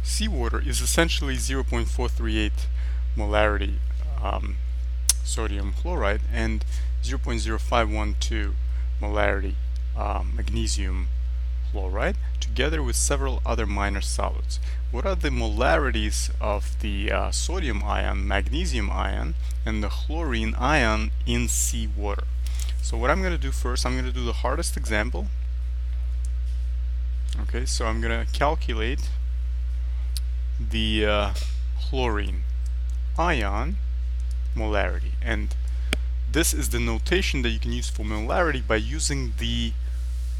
seawater is essentially 0.438 molarity sodium chloride and 0.0512 molarity magnesium chloride, together with several other minor solutes. What are the molarities of the sodium ion, magnesium ion, and the chlorine ion in seawater? So what I'm going to do first, I'm going to do the hardest example. Okay, so I'm going to calculate the chlorine ion molarity, and this is the notation that you can use for molarity by using the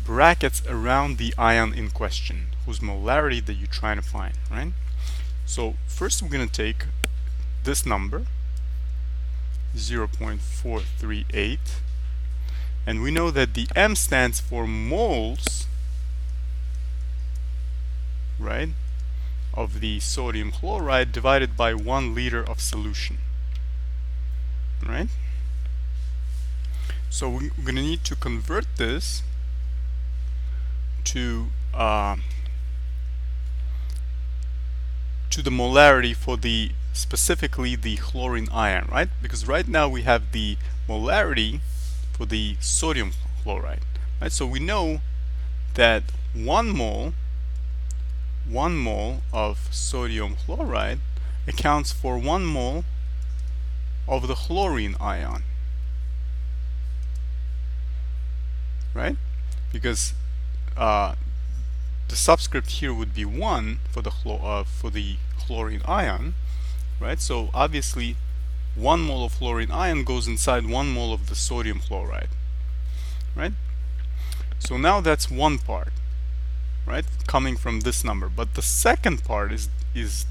brackets around the ion in question, whose molarity that you're trying to find, right? So first we're going to take this number 0.438, and we know that the M stands for moles, right, of the sodium chloride divided by 1 liter of solution, right? So we're going to need to convert this to the molarity for the specifically the chlorine ion, right? Because right now we have the molarity for the sodium chloride, right? So we know that 1 mole of sodium chloride accounts for 1 mole of the chlorine ion, right? Because the subscript here would be 1 for the chlorine ion, right? So obviously 1 mole of chlorine ion goes inside 1 mole of the sodium chloride, right? So now that's one part, right, coming from this number. But the second part is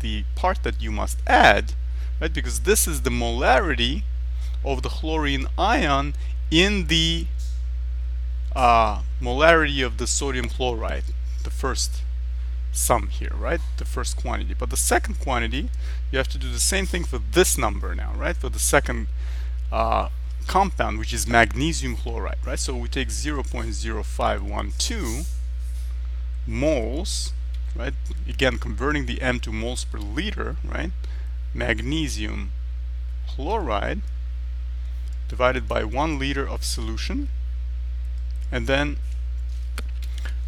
the part that you must add, right, because this is the molarity of the chlorine ion in the molarity of the sodium chloride, the first sum here, right, the first quantity. But the second quantity, you have to do the same thing for this number now, right, for the second compound, which is magnesium chloride, right? So we take 0.0512 moles, right, again converting the M to moles per liter, right, magnesium chloride divided by 1 liter of solution. And then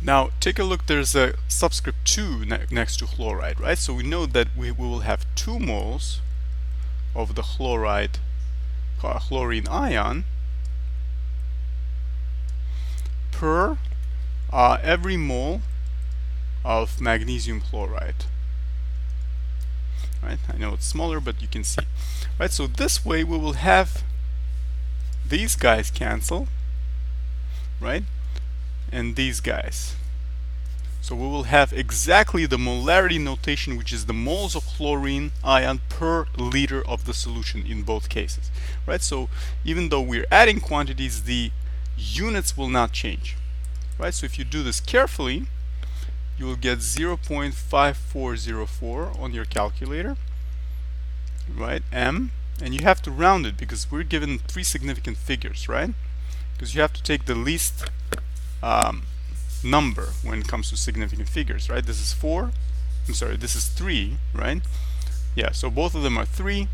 now take a look, there's a subscript 2 next to chloride, right? So we know that we will have 2 moles of the chlorine ion per every mole of magnesium chloride, right? I know it's smaller, but you can see, right? So this way we will have these guys cancel, right, and these guys. So we will have exactly the molarity notation, which is the moles of chlorine ion per liter of the solution in both cases, right? So even though we're adding quantities, the units will not change, right? So if you do this carefully, you will get 0.5404 on your calculator, right, M, and you have to round it because we're given 3 significant figures, right? Because you have to take the least number when it comes to significant figures, right? This is 4, I'm sorry, this is 3, right? Yeah, so both of them are 3.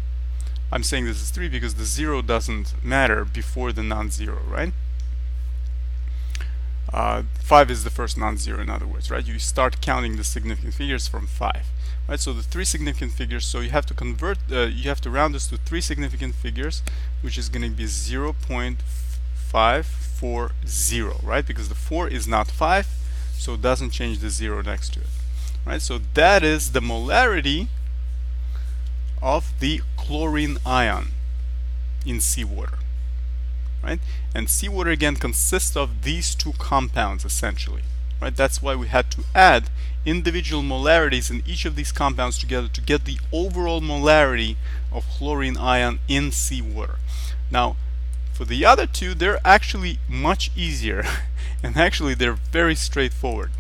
I'm saying this is 3 because the 0 doesn't matter before the non-zero, right? 5 is the first non-zero, in other words, right? You start counting the significant figures from 5, right? So the 3 significant figures, so you have to convert, you have to round this to 3 significant figures, which is going to be 0.540, right? Because the 4 is not 5, so it doesn't change the 0 next to it, right? So that is the molarity of the chlorine ion in seawater, right? And seawater again consists of these 2 compounds essentially, right? That's why we had to add individual molarities in each of these compounds together to get the overall molarity of chlorine ion in seawater. Now for the other 2, they're actually much easier and actually they're very straightforward.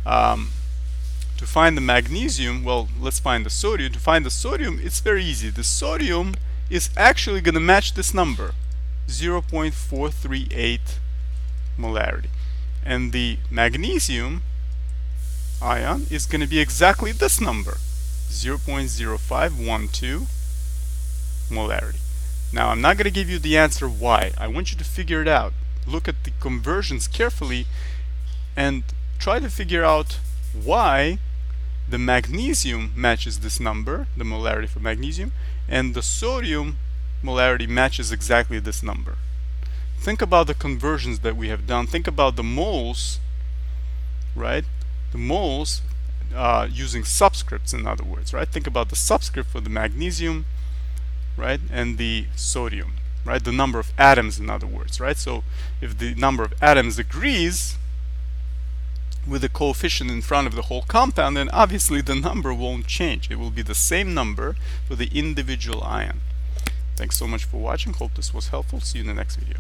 To find the magnesium, well, let's find the sodium. To find the sodium, it's very easy. The sodium is actually going to match this number, 0.438 molarity. And the magnesium ion is going to be exactly this number, 0.0512 molarity. Now I'm not going to give you the answer why. I want you to figure it out. Look at the conversions carefully and try to figure out why the magnesium matches this number, the molarity for magnesium, and the sodium molarity matches exactly this number. Think about the conversions that we have done. Think about the moles, right? The moles using subscripts, in other words, right? Think about the subscript for the magnesium, right, and the sodium, right? The number of atoms, in other words, right? So if the number of atoms agrees with the coefficient in front of the whole compound, then obviously the number won't change. It will be the same number for the individual ion. Thanks so much for watching. Hope this was helpful. See you in the next video.